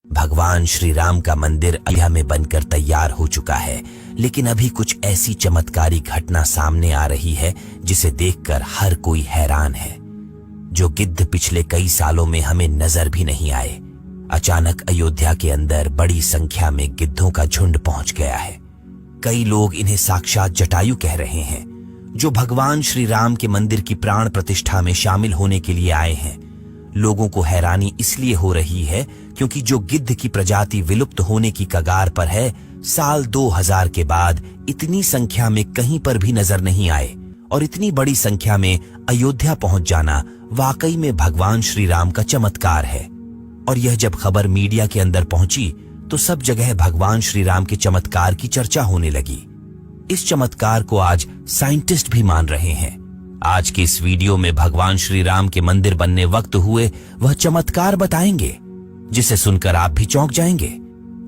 भगवान श्री राम का मंदिर अयोध्या में बनकर तैयार हो चुका है, लेकिन अभी कुछ ऐसी चमत्कारी घटना सामने आ रही है जिसे देखकर हर कोई हैरान है। जो गिद्ध पिछले कई सालों में हमें नजर भी नहीं आए, अचानक अयोध्या के अंदर बड़ी संख्या में गिद्धों का झुंड पहुंच गया है। कई लोग इन्हें साक्षात जटायु कह रहे हैं, जो भगवान श्री राम के मंदिर की प्राण प्रतिष्ठा में शामिल होने के लिए आए हैं। लोगों को हैरानी इसलिए हो रही है क्योंकि जो गिद्ध की प्रजाति विलुप्त होने की कगार पर है, साल 2000 के बाद इतनी संख्या में कहीं पर भी नजर नहीं आए, और इतनी बड़ी संख्या में अयोध्या पहुंच जाना वाकई में भगवान श्री राम का चमत्कार है। और यह जब खबर मीडिया के अंदर पहुंची तो सब जगह भगवान श्री राम के चमत्कार की चर्चा होने लगी। इस चमत्कार को आज साइंटिस्ट भी मान रहे हैं। आज के इस वीडियो में भगवान श्री राम के मंदिर बनने वक्त हुए वह चमत्कार बताएंगे, जिसे सुनकर आप भी चौंक जाएंगे।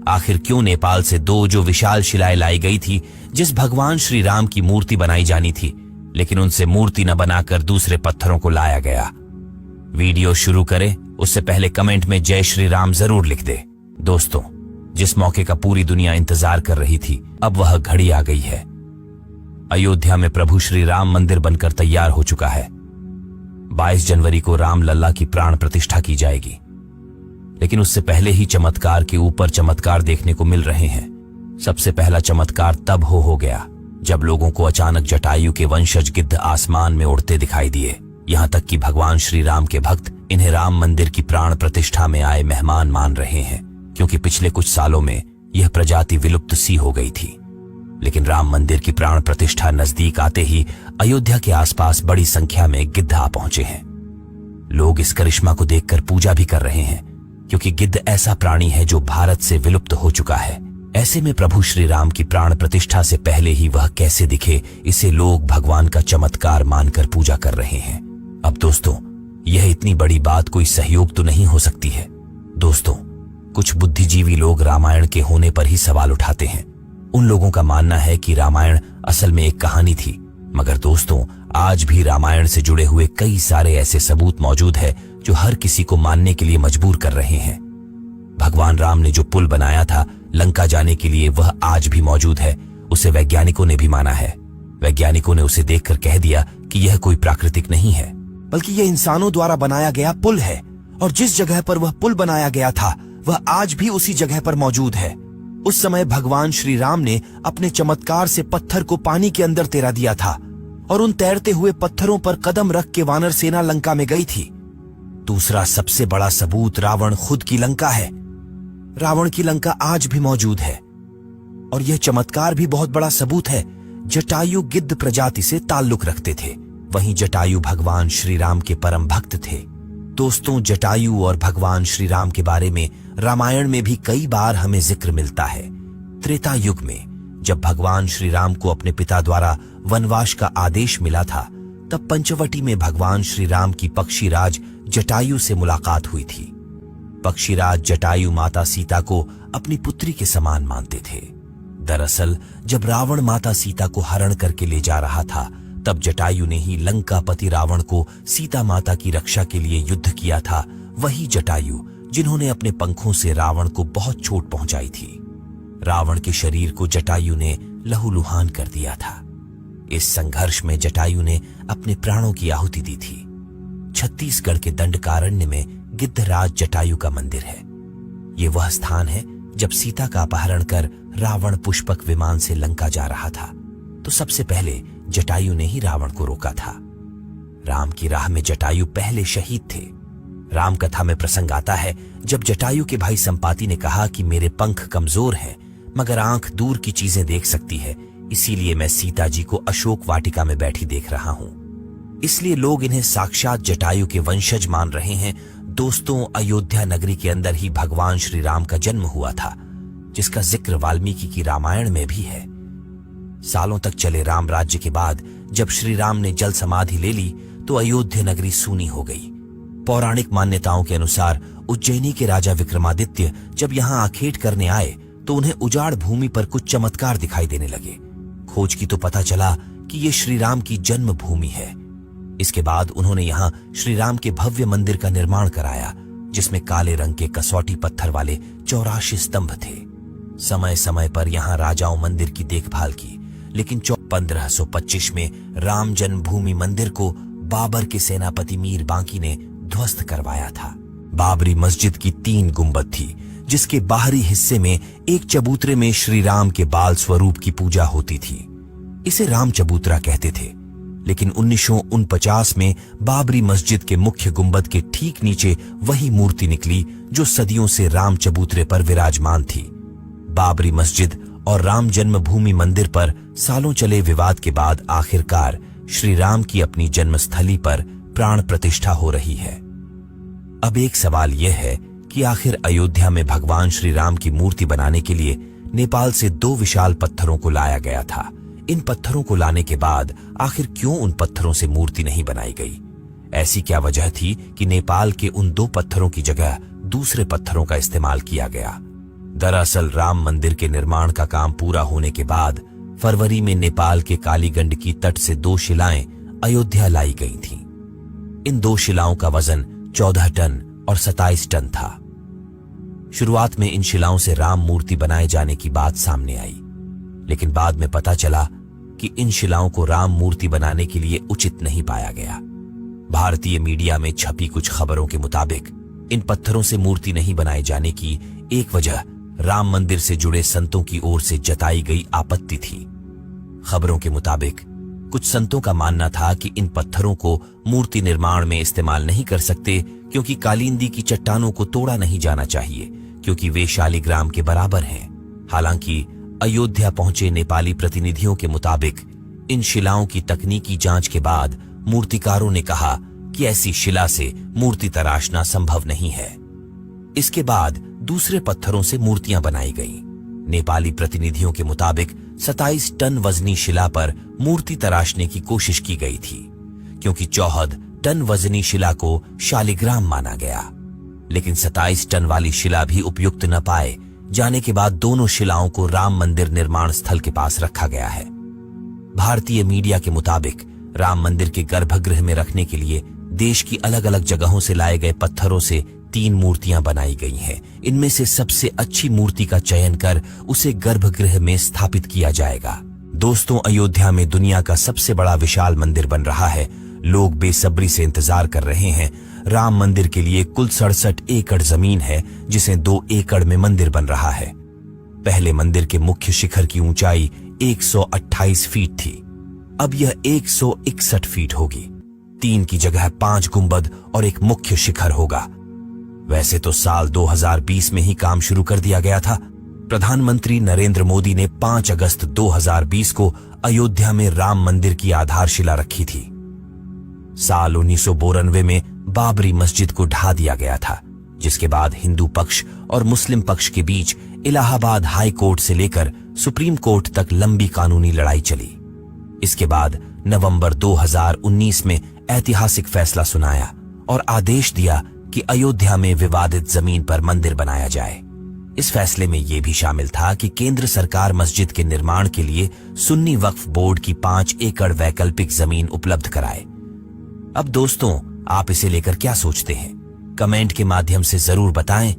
आखिर क्यों नेपाल से दो जो विशाल शिलाएं लाई गई थी, जिस भगवान श्री राम की मूर्ति बनाई जानी थी, लेकिन उनसे मूर्ति न बनाकर दूसरे पत्थरों को लाया गया। वीडियो शुरू करें उससे पहले कमेंट में जय श्री राम जरूर लिख दे। दोस्तों, जिस मौके का पूरी दुनिया इंतजार कर रही थी, अब वह घड़ी आ गई है। अयोध्या में प्रभु श्री राम मंदिर बनकर तैयार हो चुका है। 22 जनवरी को राम लल्ला की प्राण प्रतिष्ठा की जाएगी, लेकिन उससे पहले ही चमत्कार के ऊपर चमत्कार देखने को मिल रहे हैं। सबसे पहला चमत्कार तब हो गया जब लोगों को अचानक जटायु के वंशज गिद्ध आसमान में उड़ते दिखाई दिए। यहां तक कि भगवान श्री राम के भक्त इन्हें राम मंदिर की प्राण प्रतिष्ठा में आए मेहमान मान रहे हैं, क्योंकि पिछले कुछ सालों में यह प्रजाति विलुप्त सी हो गई थी। लेकिन राम मंदिर की प्राण प्रतिष्ठा नजदीक आते ही अयोध्या के आसपास बड़ी संख्या में गिद्ध आ पहुंचे हैं। लोग इस करिश्मा को देखकर पूजा भी कर रहे हैं, क्योंकि गिद्ध ऐसा प्राणी है जो भारत से विलुप्त हो चुका है। ऐसे में प्रभु श्री राम की प्राण प्रतिष्ठा से पहले ही वह कैसे दिखे, इसे लोग भगवान का चमत्कार मानकर पूजा कर रहे हैं। अब दोस्तों, यह इतनी बड़ी बात कोई सहयोग तो नहीं हो सकती है। दोस्तों, कुछ बुद्धिजीवी लोग रामायण के होने पर ही सवाल उठाते हैं। उन लोगों का मानना है कि रामायण असल में एक कहानी थी, मगर दोस्तों, आज भी रामायण से जुड़े हुए कई सारे ऐसे सबूत मौजूद है जो हर किसी को मानने के लिए मजबूर कर रहे हैं। भगवान राम ने जो पुल बनाया था लंका जाने के लिए, वह आज भी मौजूद है। उसे वैज्ञानिकों ने भी माना है। वैज्ञानिकों ने उसे देखकर कह दिया कि यह कोई प्राकृतिक नहीं है, बल्कि यह इंसानों द्वारा बनाया गया पुल है। और जिस जगह पर वह पुल बनाया गया था, वह आज भी उसी जगह पर मौजूद है। उस समय भगवान श्री राम ने अपने चमत्कार से पत्थर को पानी के अंदर तैरा दिया था, और उन तैरते हुए पत्थरों पर कदम रख के वानर सेना लंका में गई थी। दूसरा सबसे बड़ा सबूत रावण खुद की लंका है। रावण की लंका आज भी मौजूद है। और यह चमत्कार भी बहुत बड़ा सबूत है। जटायु गिद्ध प्रजाति से ताल्लुक रखते थे, वहीं जटायु भगवान श्री राम के परम भक्त थे। दोस्तों, जटायु और भगवान श्री राम के बारे में रामायण में भी कई बार हमें जिक्र मिलता है। त्रेता युग में जब भगवान श्री राम को अपने पिता द्वारा वनवास का आदेश मिला था, तब पंचवटी में भगवान श्री राम की पक्षीराज जटायु से मुलाकात हुई थी। पक्षीराज जटायु माता सीता को अपनी पुत्री के समान मानते थे। दरअसल जब रावण माता सीता को हरण करके ले जा रहा था, तब जटायु ने ही लंकापति रावण को सीता माता की रक्षा के लिए युद्ध किया था। वही जटायु जिन्होंने अपने पंखों से रावण को बहुत चोट पहुंचाई थी। रावण के शरीर को जटायु ने लहूलुहान कर दिया था। इस संघर्ष में जटायु ने अपने प्राणों की आहुति दी थी। छत्तीसगढ़ के दंडकारण्य में गिद्धराज जटायु का मंदिर है। ये वह स्थान है जब सीता का अपहरण कर रावण पुष्पक विमान से लंका जा रहा था, तो सबसे पहले जटायु ने ही रावण को रोका था। राम की राह में जटायु पहले शहीद थे। राम कथा में प्रसंग आता है जब जटायु के भाई संपाति ने कहा कि मेरे पंख कमजोर हैं, मगर आंख दूर की चीजें देख सकती है, इसीलिए मैं सीता जी को अशोक वाटिका में बैठी देख रहा हूं। इसलिए लोग इन्हें साक्षात जटायु के वंशज मान रहे हैं। दोस्तों, अयोध्या नगरी के अंदर ही भगवान श्री राम का जन्म हुआ था, जिसका जिक्र वाल्मीकि की रामायण में भी है। सालों तक चले राम राज्य के बाद जब श्री राम ने जल समाधि ले ली, तो अयोध्या नगरी सूनी हो गई। पौराणिक मान्यताओं के अनुसार उज्जैनी के राजा विक्रमादित्य जब यहाँ आखेट करने आए, तो उन्हें उजाड़ भूमि पर कुछ चमत्कार दिखाई देने लगे। खोज की तो पता चला कि ये श्री राम की जन्म भूमि है। इसके बाद उन्होंने यहाँ श्री राम के भव्य मंदिर का निर्माण कराया, जिसमें काले रंग के कसौटी पत्थर वाले 84 स्तंभ थे। समय समय पर यहाँ राजाओं मंदिर की देखभाल की, लेकिन 1525 में राम जन्मभूमि मंदिर को बाबर के सेनापति मीर बांकी ने ध्वस्त करवाया था। बाबरी मस्जिद की 3 गुंबद थी, जिसके बाहरी हिस्से में एक चबूतरे में श्री राम के बाल स्वरूप की पूजा होती थी। इसे राम चबूतरा कहते थे। लेकिन 1949 में बाबरी मस्जिद के मुख्य गुंबद के ठीक नीचे वही मूर्ति निकली जो सदियों से राम चबूतरे पर विराजमान थी। बाबरी मस्जिद और राम जन्मभूमि मंदिर पर सालों चले विवाद के बाद आखिरकार श्री राम की अपनी जन्मस्थली पर प्राण प्रतिष्ठा हो रही है। अब एक सवाल यह है कि आखिर अयोध्या में भगवान श्री राम की मूर्ति बनाने के लिए नेपाल से 2 विशाल पत्थरों को लाया गया था। इन पत्थरों को लाने के बाद आखिर क्यों उन पत्थरों से मूर्ति नहीं बनाई गई? ऐसी क्या वजह थी कि नेपाल के उन 2 पत्थरों की जगह दूसरे पत्थरों का इस्तेमाल किया गया? दरअसल राम मंदिर के निर्माण का काम पूरा होने के बाद फरवरी में नेपाल के कालीगंड की तट से 2 शिलाएं अयोध्या लाई गई थीं। इन 2 शिलाओं का वजन 14 टन और 27 टन था। शुरुआत में इन शिलाओं से राम मूर्ति बनाए जाने की बात सामने आई, लेकिन बाद में पता चला कि इन शिलाओं को राम मूर्ति बनाने के लिए उचित नहीं पाया गया। भारतीय मीडिया में छपी कुछ खबरों के मुताबिक इन पत्थरों से मूर्ति नहीं बनाए जाने की एक वजह राम मंदिर से जुड़े संतों की ओर से जताई गई आपत्ति थी। खबरों के मुताबिक कुछ संतों का मानना था कि इन पत्थरों को मूर्ति निर्माण में इस्तेमाल नहीं कर सकते, क्योंकि कालिंदी की चट्टानों को तोड़ा नहीं जाना चाहिए, क्योंकि वे शालिग्राम के बराबर हैं। हालांकि अयोध्या पहुंचे नेपाली प्रतिनिधियों के मुताबिक इन शिलाओं की तकनीकी जांच के बाद मूर्तिकारों ने कहा कि ऐसी शिला से मूर्ति तराशना संभव नहीं है। इसके बाद दूसरे पत्थरों से मूर्तियां बनाई गईं। नेपाली प्रतिनिधियों के मुताबिक 27 टन वजनी शिला पर मूर्ति तराशने की कोशिश की गई थी, क्योंकि 14 टन वजनी शिला को शालिग्राम माना गया। लेकिन 27 टन वाली शिला भी उपयुक्त न पाए जाने के बाद दोनों शिलाओं को राम मंदिर निर्माण स्थल के पास रखा गया है। भारतीय मीडिया के मुताबिक राम मंदिर के गर्भगृह में रखने के लिए देश की अलग अलग जगहों से लाए गए पत्थरों से 3 मूर्तियां बनाई गई हैं। इनमें से सबसे अच्छी मूर्ति का चयन कर उसे गर्भगृह में स्थापित किया जाएगा। दोस्तों, अयोध्या में दुनिया का सबसे बड़ा विशाल मंदिर बन रहा है। लोग बेसब्री से इंतजार कर रहे हैं। राम मंदिर के लिए कुल 67 एकड़ जमीन है, जिसे 2 एकड़ में मंदिर बन रहा है। पहले मंदिर के मुख्य शिखर की ऊंचाई 128 फीट थी, अब यह 161 फीट होगी। 3 की जगह 5 गुंबद और एक मुख्य शिखर होगा। वैसे तो साल 2020 में ही काम शुरू कर दिया गया था। प्रधानमंत्री नरेंद्र मोदी ने 5 अगस्त 2020 को अयोध्या में राम मंदिर की आधारशिला रखी थी। साल 1992 में बाबरी मस्जिद को ढा दिया गया था, जिसके बाद हिंदू पक्ष और मुस्लिम पक्ष के बीच इलाहाबाद हाई कोर्ट से लेकर सुप्रीम कोर्ट तक लंबी कानूनी लड़ाई चली। इसके बाद नवंबर 2019 में ऐतिहासिक फैसला सुनाया और आदेश दिया कि अयोध्या में विवादित जमीन पर मंदिर बनाया जाए। इस फैसले में यह भी शामिल था कि केंद्र सरकार मस्जिद के निर्माण के लिए सुन्नी वक्फ बोर्ड की 5 एकड़ वैकल्पिक जमीन उपलब्ध कराए। अब दोस्तों, आप इसे लेकर क्या सोचते हैं? कमेंट के माध्यम से जरूर बताएं।